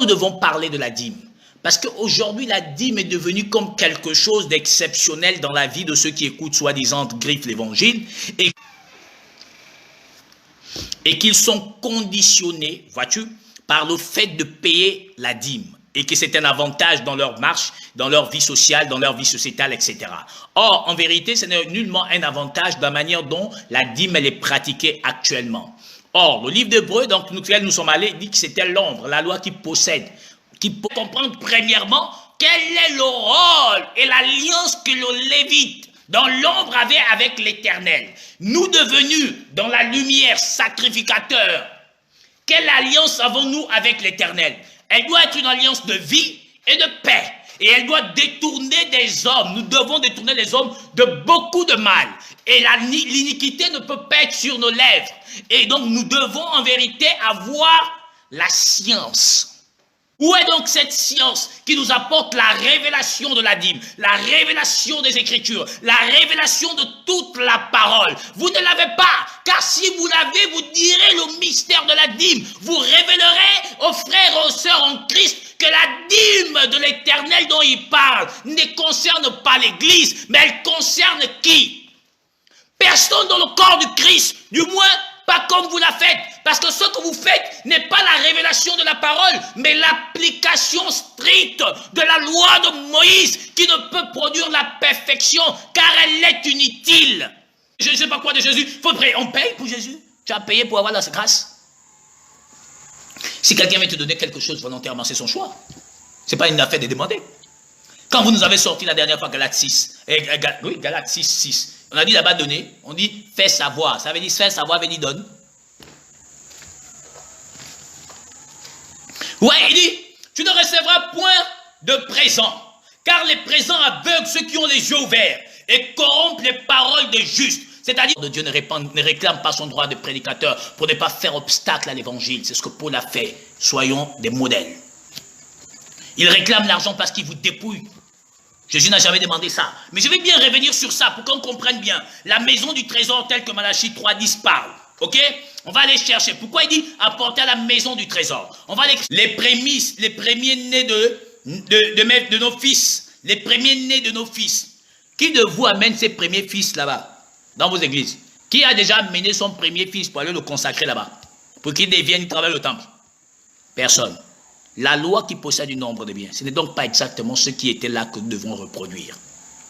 nous devons parler de la dîme? Parce qu'aujourd'hui, la dîme est devenue comme quelque chose d'exceptionnel dans la vie de ceux qui écoutent soi-disant griffe l'évangile et qu'ils sont conditionnés, vois-tu, par le fait de payer la dîme et que c'est un avantage dans leur marche, dans leur vie sociale, dans leur vie sociétale, etc. Or, en vérité, ce n'est nullement un avantage de la manière dont la dîme elle est pratiquée actuellement. Or, le livre d'Hébreux, dans lequel nous sommes allés, dit que c'était l'ombre, la loi qui possède, qui peut comprendre premièrement quel est le rôle et l'alliance que le Lévite dans l'ombre avait avec l'Éternel. Nous devenus dans la lumière sacrificateurs, quelle alliance avons-nous avec l'Éternel? Elle doit être une alliance de vie et de paix. Et elle doit détourner des hommes. Nous devons détourner les hommes de beaucoup de mal. Et l'iniquité ne peut pas être sur nos lèvres. Et donc nous devons en vérité avoir la science. Où est donc cette science qui nous apporte la révélation de la dîme, la révélation des Écritures, la révélation de toute la parole? Vous ne l'avez pas, car si vous l'avez, vous direz le mystère de la dîme. Vous révélerez aux frères et aux sœurs en Christ que la dîme de l'Éternel dont il parle ne concerne pas l'Église, mais elle concerne qui? Personne dans le corps du Christ, du moins pas comme vous la faites, parce que ce que vous faites n'est pas la révélation de la parole, mais l'application stricte de la loi de Moïse qui ne peut produire la perfection, car elle est inutile. Je ne sais pas quoi de Jésus, on paye pour Jésus. Tu as payé pour avoir la grâce. Si quelqu'un veut te donner quelque chose volontairement, c'est son choix. Ce n'est pas une affaire de demander. Quand vous nous avez sorti la dernière fois Galates 6, Galates 6, 6, on a dit là-bas donner, on dit fais savoir. Ça veut dire faire savoir, veut dire donne. Ouais, il dit, tu ne recevras point de présent, car les présents aveuglent ceux qui ont les yeux ouverts et corrompent les paroles des justes. C'est-à-dire que Dieu ne réclame pas son droit de prédicateur pour ne pas faire obstacle à l'évangile. C'est ce que Paul a fait. Soyons des modèles. Il réclame l'argent parce qu'il vous dépouille. Jésus n'a jamais demandé ça. Mais je vais bien revenir sur ça pour qu'on comprenne bien. La maison du trésor telle que Malachie 3.10 parle. Ok? On va aller chercher. Pourquoi il dit apporter à la maison du trésor? On va aller les prémices, les premiers-nés de nos fils. Les premiers-nés de nos fils. Qui de vous amène ses premiers fils là-bas? Dans vos églises. Qui a déjà amené son premier fils pour aller le consacrer là-bas? Pour qu'il devienne travailler au temple? Personne. La loi qui possède un nombre de biens, ce n'est donc pas exactement ce qui était là que nous devons reproduire.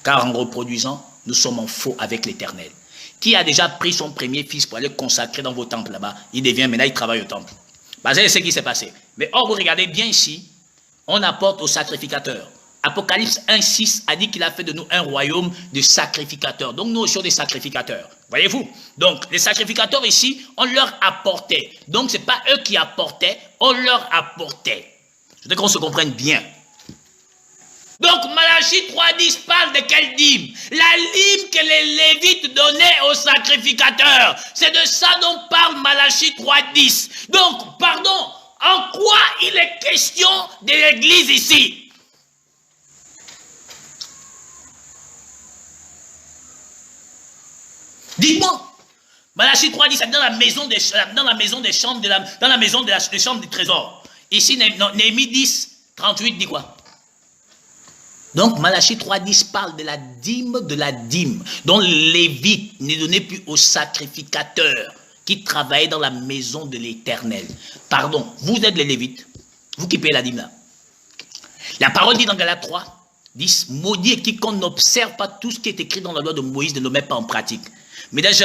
Car en reproduisant, nous sommes en faux avec l'Éternel. Qui a déjà pris son premier fils pour aller consacrer dans vos temples là-bas? Il devient, maintenant il travaille au temple. C'est ce qui s'est passé. Mais or, vous regardez bien ici, on apporte au sacrificateur. Apocalypse 1.6 a dit qu'il a fait de nous un royaume de sacrificateurs. Donc nous sommes des sacrificateurs. Voyez-vous? Donc les sacrificateurs ici, on leur apportait. Donc ce n'est pas eux qui apportaient, on leur apportait. Je veux qu'on se comprenne bien. Donc Malachie 3.10 parle de quelle dîme? La dîme que les Lévites donnaient aux sacrificateurs. C'est de ça dont parle Malachie 3.10. Donc, pardon, en quoi il est question de l'église ici? Dites-moi. Malachie 3.10, c'est dans la maison des chambres, dans la maison des chambres du trésor. Ici, Néhémie 10.38 dit quoi? Donc, Malachie 3.10 parle de la dîme, dont les Lévites n'est donné plus aux sacrificateurs qui travaillaient dans la maison de l'Éternel. Pardon, vous êtes les Lévites, vous qui payez la dîme là. La parole dit dans Galates 3.10, maudit est quiconque n'observe pas tout ce qui est écrit dans la loi de Moïse, ne le met pas en pratique. Mais déjà,